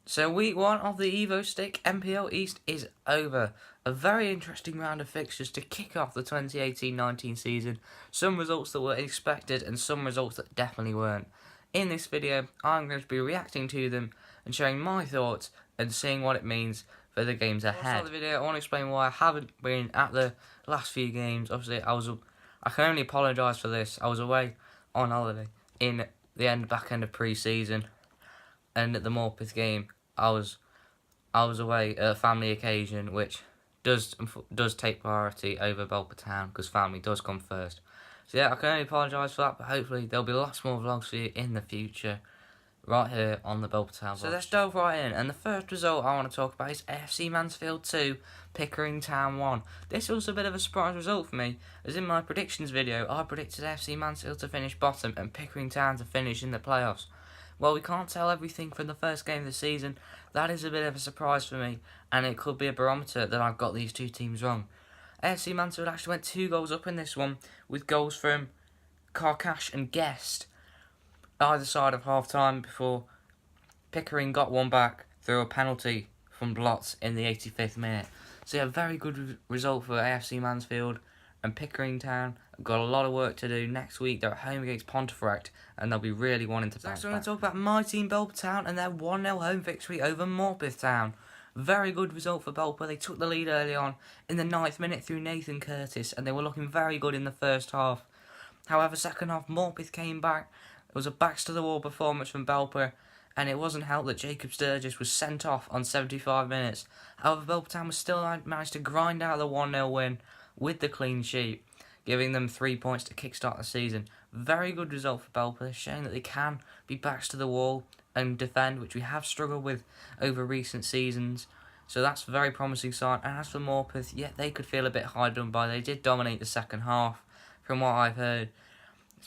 So week 1 of the Evo-Stick NPL East is over. A very interesting round of fixtures to kick off the 2018-19 season. Some results that were expected and some results that definitely weren't. In this video, I'm going to be reacting to them and sharing my thoughts and seeing what it means for the games ahead. Before I start the video, I want to explain why I haven't been at the last few games. Obviously, I can only apologise for this. I was away on holiday in the back end of pre-season, and at the Morpeth game, I was away at a family occasion, which does take priority over Walton Town because family does come first. So yeah, I can only apologise for that, but hopefully there'll be lots more vlogs for you in the future, right here on the Walton Town vlog. So let's delve right in, and the first result I want to talk about is AFC Mansfield 2, Pickering Town 1. This was a bit of a surprise result for me, as in my predictions video, I predicted AFC Mansfield to finish bottom and Pickering Town to finish in the playoffs. Well, we can't tell everything from the first game of the season. That is a bit of a surprise for me, and it could be a barometer that I've got these two teams wrong. AFC Mansfield actually went 2 goals up in this one, with goals from Carcash and Guest either side of half-time before Pickering got one back through a penalty from Blotz in the 85th minute. So yeah, very good result for AFC Mansfield, and Pickering Town have got a lot of work to do next week. They're at home against Pontefract, and they'll be really wanting to bounce back. So I'm going to talk about my team, Walton Town, and their 1-0 home victory over Morpeth Town. Very good result for Walton. They took the lead early on in the 9th minute through Nathan Curtis, and they were looking very good in the first half. However, second half, Morpeth came back. It was a backs-to-the-wall performance from Belper, and it wasn't helped that Jacob Sturgis was sent off on 75 minutes. However, Walton Town was still managed to grind out the 1-0 win with the clean sheet, giving them 3 points to kickstart the season. Very good result for Belper, showing that they can be backs to the wall and defend, which we have struggled with over recent seasons. So that's a very promising sign. And as for Morpeth, yeah, they could feel a bit hard done by. They did dominate the second half, from what I've heard.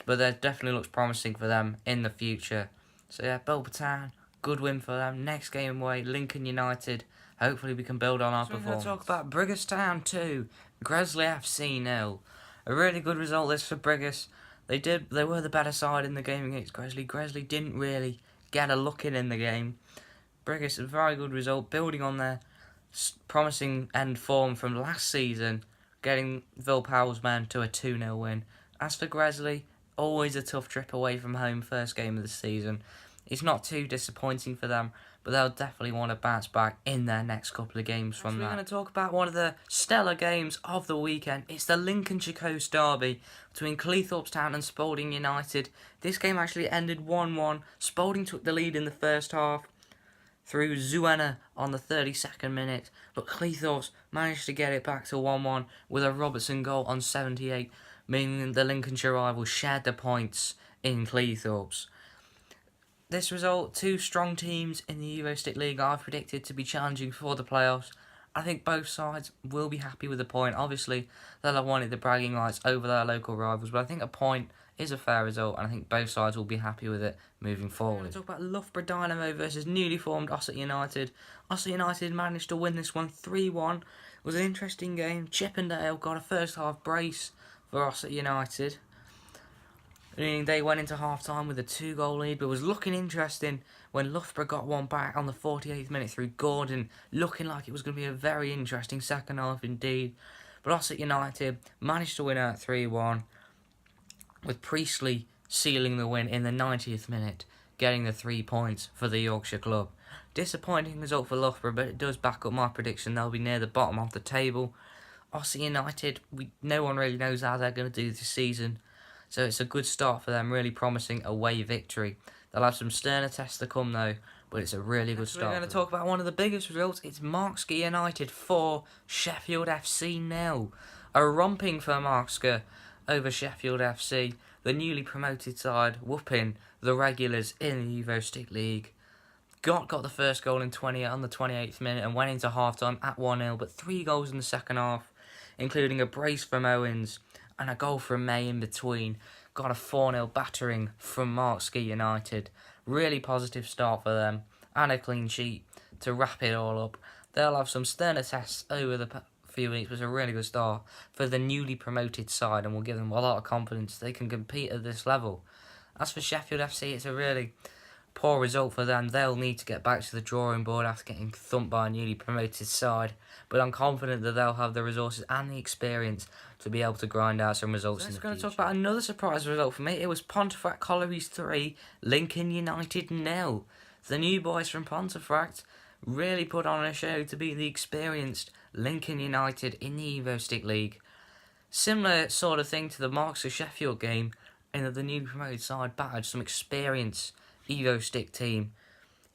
But that definitely looks promising for them in the future. So yeah, Walton Town, good win for them. Next game away, Lincoln United. Hopefully we can build on our performance. We're going to talk about Brigus Town 2, Guiseley FC 0. A really good result this for Brigus. They were the better side in the game against Guiseley. Guiseley didn't really get a look in the game. Brigus, a very good result, building on their promising end form from last season, getting Phil Powell's men to a 2-0 win. As for Guiseley, always a tough trip away from home, first game of the season. It's not too disappointing for them, but they'll definitely want to bounce back in their next couple of games from that. We're going to talk about one of the stellar games of the weekend. It's the Lincolnshire Coast Derby between Cleethorpes Town and Spalding United. This game actually ended 1-1. Spalding took the lead in the first half through Zuena on the 32nd minute, but Cleethorpes managed to get it back to 1-1 with a Robertson goal on 78, meaning the Lincolnshire rivals shared the points in Cleethorpes. This result, 2 strong teams in the Evo-Stick League I've predicted to be challenging for the playoffs. I think both sides will be happy with the point. Obviously, they'll have wanted the bragging rights over their local rivals, but I think a point is a fair result, and I think both sides will be happy with it moving forward. We'll talk about Loughborough Dynamo versus newly formed Ossett United. Ossett United managed to win this one 3-1. It was an interesting game. Chippendale got a first half brace for Ossett United, meaning they went into half-time with a 2-goal lead, but it was looking interesting when Loughborough got one back on the 48th minute through Gordon, looking like it was going to be a very interesting second half indeed. But Ossett United managed to win out 3-1, with Priestley sealing the win in the 90th minute, getting the 3 points for the Yorkshire club. Disappointing result for Loughborough, but it does back up my prediction. They'll be near the bottom of the table. Ossett United, no one really knows how they're going to do this season, so it's a good start for them, really promising away victory. They'll have some sterner tests to come though, but it's a really good start. We're going to talk about one of the biggest results. It's Markska United 4, Sheffield FC 0. A romping for Markska over Sheffield FC, the newly promoted side, whooping the regulars in the Evo-Stick League. Got the first goal on the 28th minute and went into half-time at 1-0, but 3 goals in the second half, including a brace from Owens and a goal from May in between. Got a 4-0 battering from Markska United. Really positive start for them, and a clean sheet to wrap it all up. They'll have some sterner tests over the few weeks, but it's a really good start for the newly promoted side, and will give them a lot of confidence they can compete at this level. As for Sheffield FC, it's a really Poor result for them. They'll need to get back to the drawing board after getting thumped by a newly promoted side. But I'm confident that they'll have the resources and the experience to be able to grind out some results in the future. Let's talk about another surprise result for me. It was Pontefract Collieries 3, Lincoln United 0. The new boys from Pontefract really put on a show to beat the experienced Lincoln United in the Evo-Stick League. Similar sort of thing to the Marks of Sheffield game, in that the newly promoted side battered some experienced Evo-Stick team.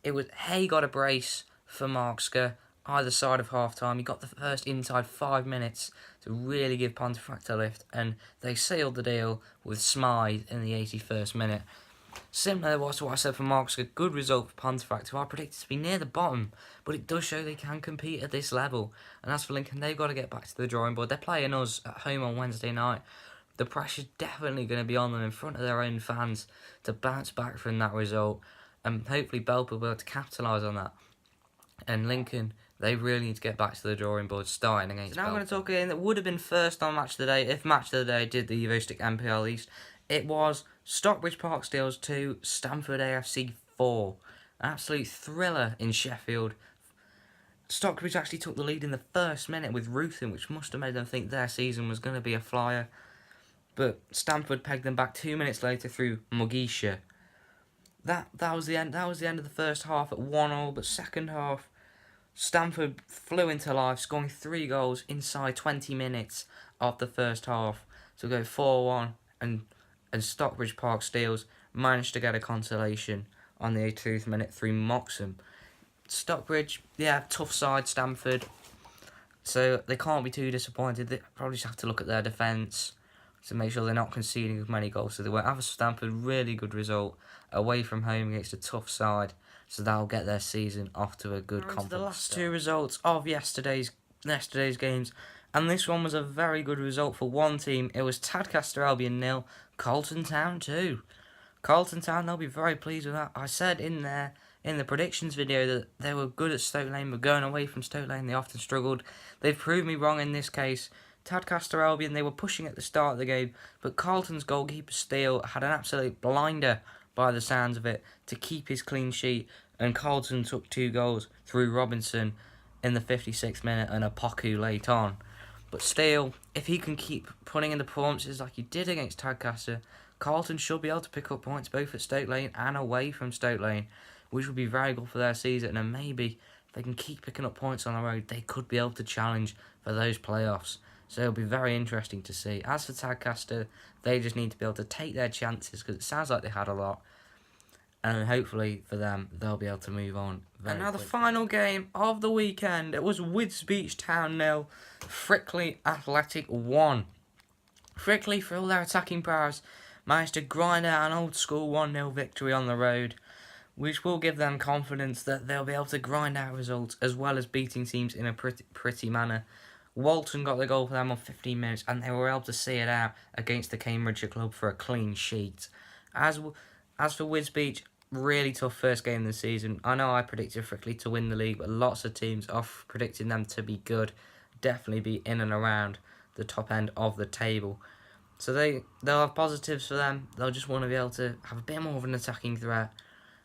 It was Hay got a brace for Markska either side of half time. He got the first inside 5 minutes to really give Pontefract a lift, and they sealed the deal with Smythe in the 81st minute. Similar to what I said for Markska, good result for Pontefract, who I predicted to be near the bottom, but it does show they can compete at this level. And as for Lincoln, they've got to get back to the drawing board. They're playing us at home on Wednesday night. The pressure's definitely going to be on them in front of their own fans to bounce back from that result, and hopefully Belper will be able to capitalise on that. And Lincoln, they really need to get back to the drawing board starting against Belper. Now I'm going to talk a game that would have been first on Match of the Day if Match of the Day did the Evo-Stick NPL East. It was Stockbridge Park Steels 2, Stanford AFC 4. An absolute thriller in Sheffield. Stockbridge actually took the lead in the first minute with Ruthin, which must have made them think their season was going to be a flyer. But Stanford pegged them back 2 minutes later through Mugisha. That was the end. That was the end of the first half at 1-0. But second half, Stanford flew into life, scoring 3 goals inside 20 minutes of the first half to go 4-1, and Stockbridge Park Steels managed to get a consolation on the 82nd minute through Moxham. Stockbridge, yeah, tough side, Stanford. So they can't be too disappointed. They probably just have to look at their defence to make sure they're not conceding as many goals. So they won't have a Stanford really good result away from home against a tough side. So that'll get their season off to a good confidence. The last two results of yesterday's games, and this one was a very good result for one team. It was Tadcaster Albion 0, Carlton Town 2. Carlton Town, they'll be very pleased with that. I said in the predictions video that they were good at Stoke Lane, but going away from Stoke Lane they often struggled. They've proved me wrong in this case. Tadcaster Albion, they were pushing at the start of the game, but Carlton's goalkeeper Steele had an absolute blinder by the sounds of it to keep his clean sheet, and Carlton took 2 goals through Robinson in the 56th minute and a Poku late on. But Steele, if he can keep putting in the performances like he did against Tadcaster, Carlton should be able to pick up points both at Stoke Lane and away from Stoke Lane, which would be very good for their season, and maybe if they can keep picking up points on the road, they could be able to challenge for those playoffs. So it'll be very interesting to see. As for Tadcaster, they just need to be able to take their chances, because it sounds like they had a lot. And hopefully for them, they'll be able to move on very quickly. The final game of the weekend, it was Wisbech Town 0, Frickley Athletic 1. Frickley, for all their attacking prowess, managed to grind out an old school 1-0 victory on the road, which will give them confidence that they'll be able to grind out results as well as beating teams in a pretty manner. Walton got the goal for them on 15 minutes, and they were able to see it out against the Cambridgeshire club for a clean sheet. As for Wisbech, really tough first game of the season. I know I predicted Frickley to win the league, but lots of teams are predicting them to be good, definitely be in and around the top end of the table. So they'll have positives for them. They'll just want to be able to have a bit more of an attacking threat.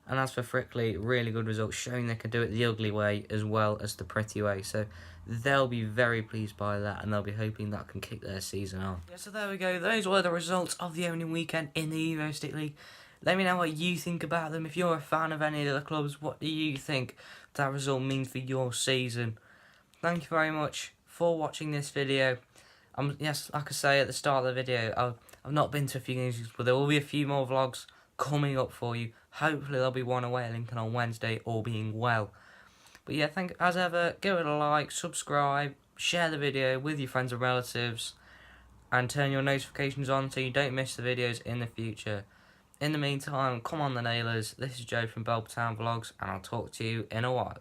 And as for Frickley, really good results, showing they can do it the ugly way as well as the pretty way. So they'll be very pleased by that, and they'll be hoping that can kick their season on. Yeah, so there we go. Those were the results of the opening weekend in the Evo-Stick League. Let me know what you think about them. If you're a fan of any of the clubs, what do you think that result means for your season? Thank you very much for watching this video. Yes, like I say at the start of the video, I've not been to a few games, but there will be a few more vlogs coming up for you. Hopefully there'll be one away at Lincoln on Wednesday, all being well. But yeah, as ever, give it a like, subscribe, share the video with your friends and relatives, and turn your notifications on so you don't miss the videos in the future. In the meantime, come on the Nailers, this is Joe from Belper Town Vlogs, and I'll talk to you in a while.